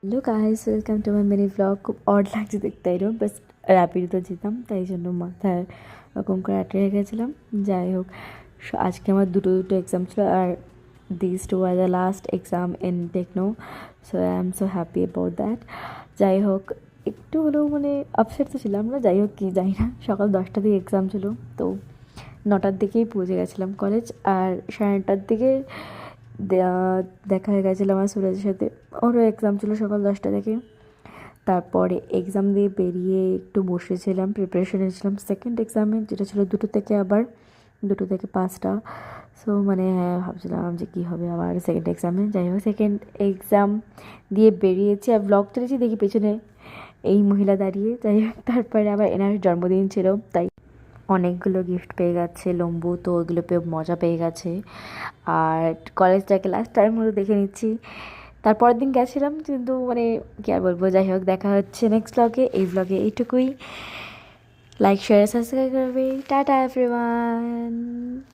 Hello guys, welcome to my mini blog. খুব odd লাগছে দেখতে, তাই বাস র্যাপিডো তো যেতাম, তাই জন্য মাথায় ওরকম করে আটকে রেখেছিলাম। যাই হোক, আজকে আমার দুটো এক্সাম ছিল, আর দিস টু আর the last exam in Techno, so I am so happy about that. যাই হোক, একটু হলেও মানে আপসেট তো ছিলাম না, যাই হোক কি জানি না, সকাল 10টা দিকে এক্সাম ছিল, তো 9টার দিকেই পৌঁছে গেছিলাম কলেজ, আর 9:30টার দিকে দেখা হয়ে গেছিলো আমার সুরজের সাথে। ওরও এক্সাম ছিল সকাল 10টা থেকে। তারপরে এক্সাম দিয়ে বেরিয়ে একটু বসেছিলাম, প্রিপারেশন নিয়েছিলাম সেকেন্ড এক্সামে, যেটা ছিল 2টো থেকে, আবার 2টো থেকে 5টা। সো মানে হ্যাঁ, ভাবছিলাম যে কী হবে আমার সেকেন্ড এক্সামে। যাই হোক, সেকেন্ড এক্সাম দিয়ে বেরিয়েছি আর ব্লগ চলেছি, দেখি পেছনে এই মহিলা দাঁড়িয়ে। যাই হোক, তারপরে আবার এনার জন্মদিন ছিল, তাই অনেকগুলো গিফট পেয়ে গেছে লম্বু, তো ওইগুলো পেয়ে মজা পেয়ে গেছে। আর কলেজটাকে লাস্ট টাইম মতো দেখে নিচ্ছি। তারপরের দিন গেছিলাম, কিন্তু মানে কী আর বলবো। যাই হোক, দেখা হচ্ছে নেক্সট ব্লগে। এই ব্লগে এইটুকুই। লাইক শেয়ার সাবস্ক্রাইব করবে। Tata everyone.